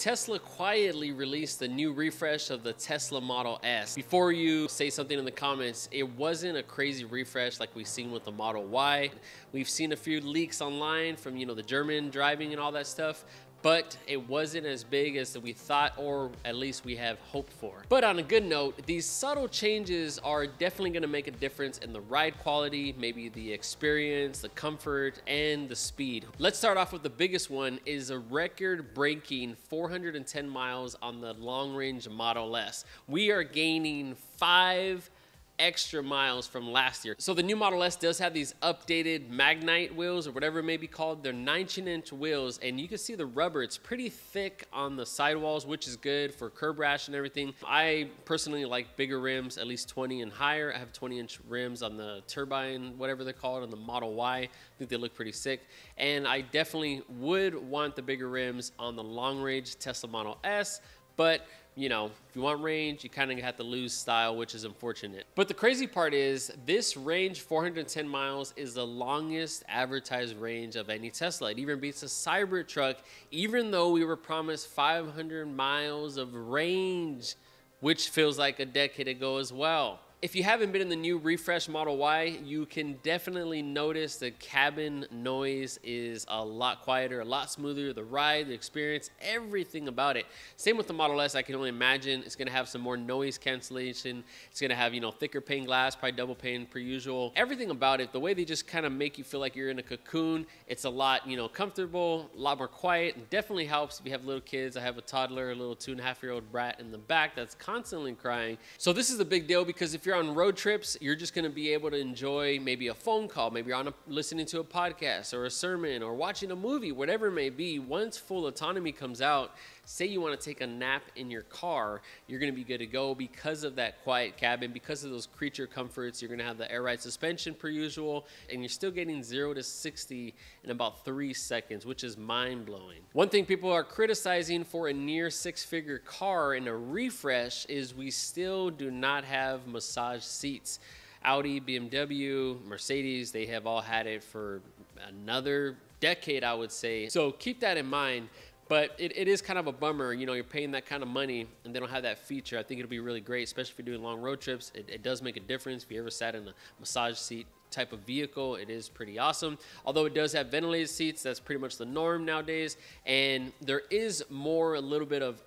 Tesla quietly released the new refresh of the Tesla Model S. Before you say something in the comments, it wasn't a crazy refresh like we've seen with the Model Y. We've seen a few leaks online from, the German driving and all that stuff, but it wasn't as big as we thought, or at least we have hoped for. But on a good note, these subtle changes are definitely gonna make a difference in the ride quality, maybe the experience, the comfort, and the speed. Let's start off with the biggest one, is a record-breaking 410 miles on the long-range Model S. We are gaining 5 extra miles from last year. So the new Model S does have these updated Magnite wheels, or whatever it may be called. They're 19-inch wheels, and you can see the rubber, it's pretty thick on the sidewalls, which is good for curb rash and everything. I personally like bigger rims, at least 20 and higher. I have 20-inch rims on the turbine, whatever they're called, on the Model Y. I think they look pretty sick. And I definitely would want the bigger rims on the long-range Tesla Model S, but if you want range, you kind of have to lose style, which is unfortunate. But the crazy part is this range, 410 miles, is the longest advertised range of any Tesla. It even beats a Cybertruck, even though we were promised 500 miles of range, which feels like a decade ago as well. If you haven't been in the new refresh Model Y, you can definitely notice the cabin noise is a lot quieter, a lot smoother. The ride, the experience, everything about it. Same with the Model S. I can only imagine it's gonna have some more noise cancellation. It's gonna have, thicker pane glass, probably double pane per usual. Everything about it, the way they just kind of make you feel like you're in a cocoon, it's a lot, comfortable, a lot more quiet. It definitely helps if you have little kids. I have a toddler, a little 2.5-year-old brat in the back that's constantly crying. So this is a big deal, because if you're on road trips, you're just going to be able to enjoy maybe a phone call, maybe you're listening to a podcast or a sermon or watching a movie, whatever it may be. Once full autonomy comes out, say you want to take a nap in your car, you're going to be good to go because of that quiet cabin, because of those creature comforts. You're going to have the air ride suspension per usual, and you're still getting 0 to 60 in about 3 seconds, which is mind-blowing. One thing people are criticizing for a near 6-figure car in a refresh is we still do not have massage seats. Audi, BMW, Mercedes, they have all had it for another decade, I would say. So keep that in mind. But it is kind of a bummer, you're paying that kind of money and they don't have that feature. I think it'll be really great, especially if you're doing long road trips. It does make a difference. If you ever sat in a massage seat type of vehicle, it is pretty awesome. Although it does have ventilated seats, that's pretty much the norm nowadays. And there is a little bit of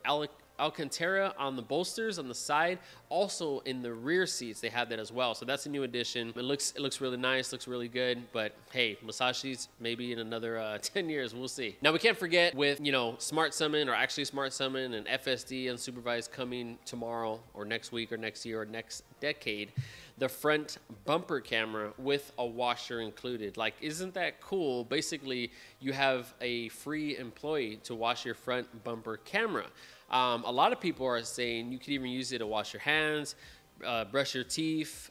Alcantara on the bolsters on the side. Also in the rear seats, they have that as well. So that's a new addition. It looks really nice, looks really good. But hey, massage seats, maybe in another 10 years, we'll see. Now we can't forget with, Smart Summon, or actually Smart Summon and FSD unsupervised coming tomorrow or next week or next year or next decade, the front bumper camera with a washer included. Like, isn't that cool? Basically, you have a free employee to wash your front bumper camera. A lot of people are saying you could even use it to wash your hands, brush your teeth,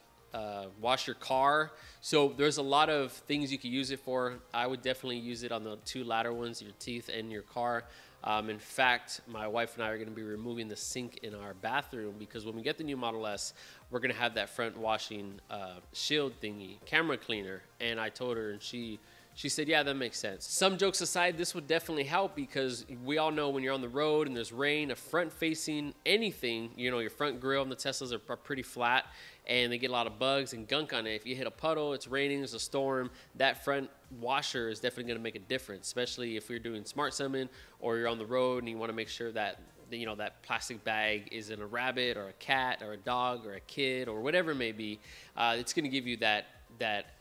wash your car. So there's a lot of things you could use it for. I would definitely use it on the 2 latter ones, your teeth and your car. In fact, my wife and I are going to be removing the sink in our bathroom, because when we get the new Model S, we're going to have that front washing shield thingy, camera cleaner. And I told her, and she said, yeah, that makes sense. Some jokes aside, this would definitely help, because we all know when you're on the road and there's rain, a front-facing anything, your front grille on the Teslas are pretty flat, and they get a lot of bugs and gunk on it. If you hit a puddle, it's raining, there's a storm, that front washer is definitely going to make a difference, especially if you're doing Smart Summon or you're on the road and you want to make sure that that plastic bag isn't a rabbit or a cat or a dog or a kid or whatever it may be. It's going to give you that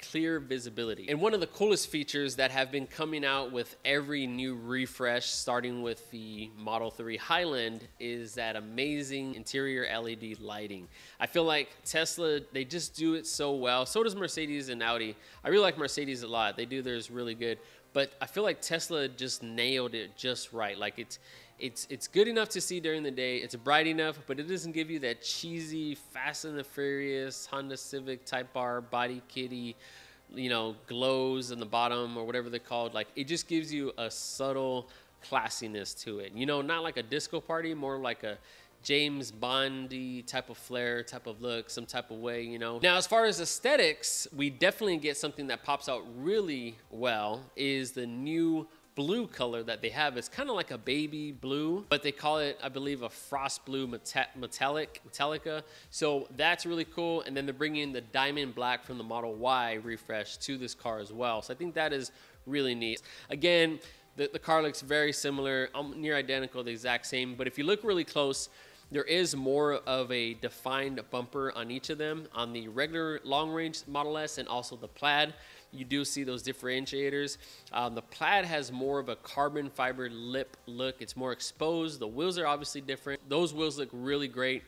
clear visibility. And one of the coolest features that have been coming out with every new refresh, starting with the Model 3 Highland, is that amazing interior LED lighting. I feel like Tesla, they just do it so well. So does Mercedes and Audi. I really like Mercedes a lot. They do theirs really good. But I feel like Tesla just nailed it just right. Like it's good enough to see during the day. It's bright enough, but it doesn't give you that cheesy Fast and the Furious Honda Civic Type R body kitty, glows in the bottom or whatever they're called. Like, it just gives you a subtle classiness to it. Not like a disco party, more like a James Bondy type of flair, type of look, some type of way, Now, as far as aesthetics, we definitely get something that pops out really well, is the new blue color that they have. It's kind of like a baby blue, but they call it, I believe, a frost blue metallica. So that's really cool. And then they're bringing the diamond black from the Model Y refresh to this car as well. So I think that is really neat. Again, the car looks very similar, near identical, the exact same. But if you look really close, there is more of a defined bumper on each of them. On the regular long range Model S and also the Plaid, you do see those differentiators. The Plaid has more of a carbon fiber lip look. It's more exposed. The wheels are obviously different. Those wheels look really great,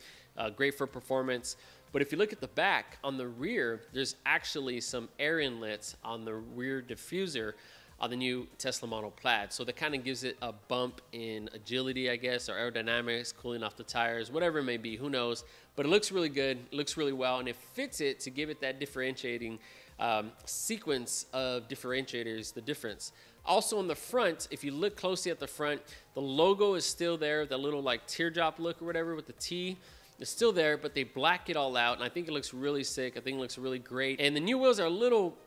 great for performance. But if you look at the back, on the rear, there's actually some air inlets on the rear diffuser on the new Tesla Model Plaid. So that kind of gives it a bump in agility, I guess, or aerodynamics, cooling off the tires, whatever it may be, who knows. But it looks really good, it looks really well, and it fits it to give it that differentiating sequence of differentiators, the difference. Also on the front, if you look closely at the front, the logo is still there, the little like teardrop look or whatever with the T. It's still there, but they black it all out, and I think it looks really sick. I think it looks really great. And the new wheels are a little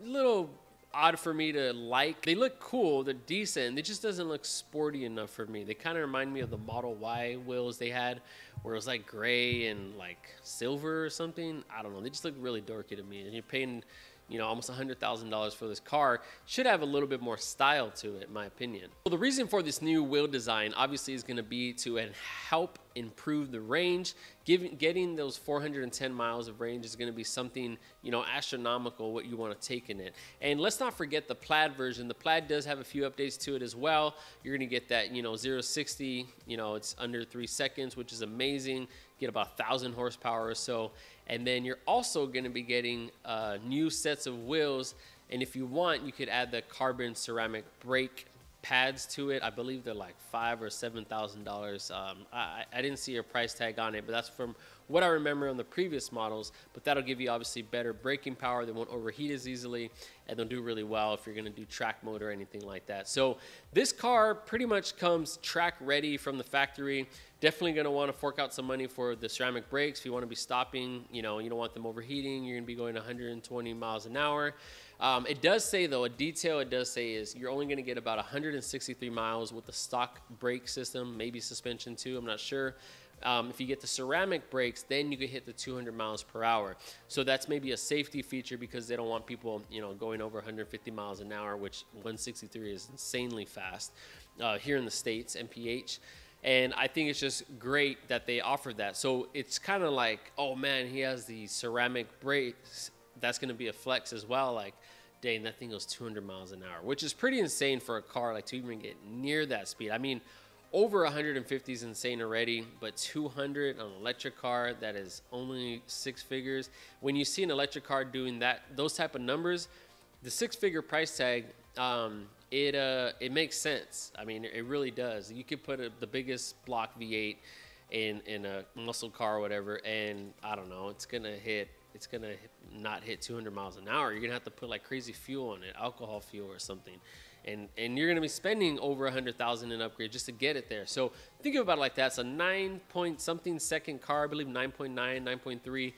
odd for me to like. They look cool, they're decent, it just doesn't look sporty enough for me. They kind of remind me of the Model Y wheels they had, where it was like gray and like silver or something. I don't know, they just look really dorky to me. And you're paying, you know, almost $100,000 for this car. Should have a little bit more style to it, in my opinion. Well, the reason for this new wheel design obviously is going to be to help improve the range. Getting those 410 miles of range is going to be something, you know, astronomical what you want to take in it. And let's not forget the Plaid version. The Plaid does have a few updates to it as well. You're going to get that, you know, 0-60, you know, it's under 3 seconds, which is amazing. Get about 1,000 horsepower or so. And then you're also going to be getting new sets of wheels. And if you want, you could add the carbon ceramic brake pads to it. I believe they're like $5,000 or $7,000. I didn't see a price tag on it, but that's from what I remember on the previous models. But that'll give you obviously better braking power. They won't overheat as easily, and they'll do really well if you're going to do track mode or anything like that. So this car pretty much comes track ready from the factory. Definitely going to want to fork out some money for the ceramic brakes. If you want to be stopping, you know, you don't want them overheating, you're going to be going 120 miles an hour. It does say, though, a detail it does say is you're only going to get about 163 miles with the stock brake system, maybe suspension too, I'm not sure. If you get the ceramic brakes, then you can hit the 200 miles per hour. So that's maybe a safety feature because they don't want people, you know, going over 150 miles an hour, which 163 is insanely fast here in the States, MPH. And I think it's just great that they offered that. So it's kind of like, oh man, he has the ceramic brakes. That's going to be a flex as well. Like, dang, that thing goes 200 miles an hour, which is pretty insane for a car, like to even get near that speed. I mean, over 150 is insane already, but 200 on an electric car, that is only 6 figures. When you see an electric car doing that, those type of numbers, the 6-figure price tag, it makes sense. I mean, it really does. You could put the biggest block V8 in a muscle car or whatever, and I don't know, it's gonna not hit 200 miles an hour. You're gonna have to put like crazy fuel on it, alcohol fuel or something, and you're gonna be spending over $100,000 in upgrade just to get it there. So think about it like that. It's a 9-point-something second car, I believe 9.9, 9.3,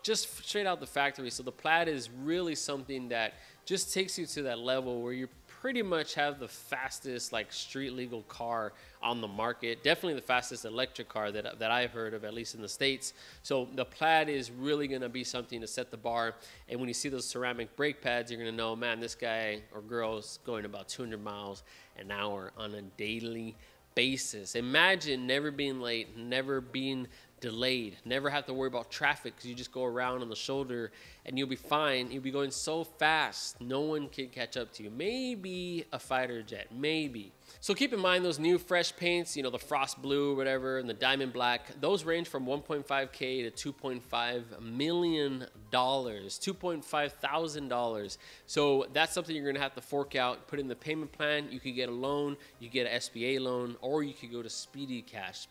just straight out the factory. So the Plaid is really something that just takes you to that level where you pretty much have the fastest like street legal car on the market. Definitely the fastest electric car that I've heard of, at least in the States. So the Plaid is really going to be something to set the bar. And when you see those ceramic brake pads, you're going to know, man, this guy or girl is going about 200 miles an hour on a daily basis. Imagine never being late, never being delayed, never have to worry about traffic because you just go around on the shoulder and you'll be fine. You'll be going so fast, no one can catch up to you. Maybe a fighter jet, maybe. So keep in mind those new fresh paints, you know, the frost blue or whatever and the diamond black, those range from $1.5K to $2.5 million, $2,500. So that's something you're gonna have to fork out, put in the payment plan. You could get a loan, you get an SBA loan, or you could go to Speedy Cash,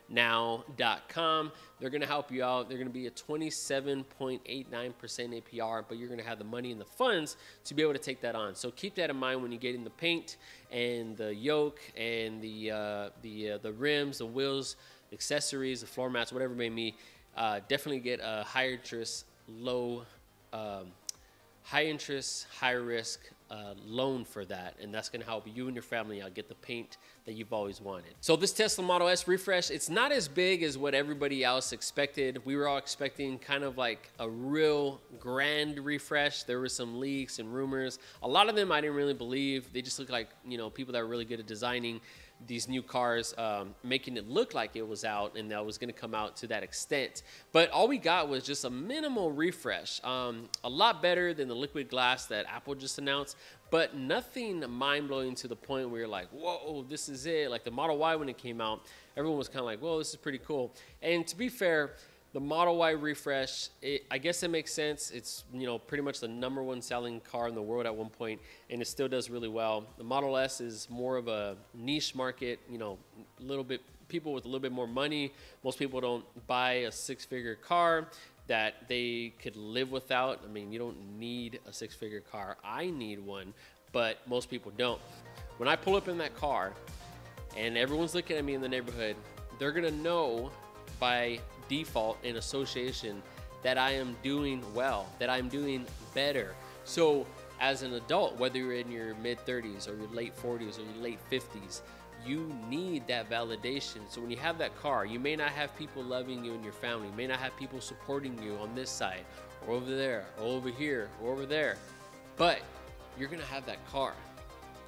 now.com. They're going to help you out. They're going to be a 27.89% APR, but you're going to have the money and the funds to be able to take that on. So keep that in mind when you get in the paint and the yoke and the rims, the wheels, the accessories, the floor mats, whatever it may be. Definitely get a high interest, high risk loan for that, and that's going to help you and your family out get the paint that you've always wanted. So this Tesla Model S refresh, it's not as big as what everybody else expected. We were all expecting kind of like a real grand refresh. There were some leaks and rumors. A lot of them I didn't really believe. They just look like, you know, people that are really good at designing these new cars, making it look like it was out and that was going to come out to that extent. But all we got was just a minimal refresh, a lot better than the liquid glass that Apple just announced, but nothing mind-blowing to the point where you're like, whoa, this is it. Like the Model Y, when it came out, everyone was kind of like, whoa, this is pretty cool. And to be fair, the Model Y refresh, I guess it makes sense. It's, you know, pretty much the #1 selling car in the world at one point, and it still does really well. The Model S is more of a niche market, you know, a little bit, people with a little bit more money. Most people don't buy a 6-figure car that they could live without. I mean, you don't need a 6-figure car. I need one, but most people don't. When I pull up in that car and everyone's looking at me in the neighborhood, they're gonna know by default in association that I am doing well, that I'm doing better. So as an adult, whether you're in your mid-30s or your late 40s or your late 50s, you need that validation. So when you have that car, you may not have people loving you and your family, you may not have people supporting you on this side or over there or over here or over there, but you're gonna have that car.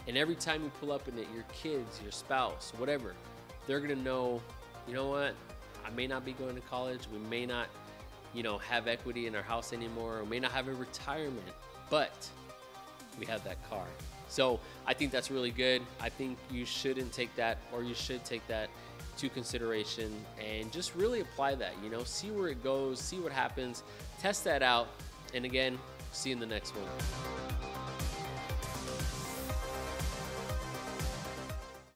And every time you pull up in it, your kids, your spouse, whatever, they're gonna know, you know what? I may not be going to college. We may not, you know, have equity in our house anymore. We may not have a retirement, but we have that car. So I think that's really good. I think you shouldn't take that, or you should take that to consideration and just really apply that, you know, see where it goes, see what happens, test that out. And again, see you in the next one.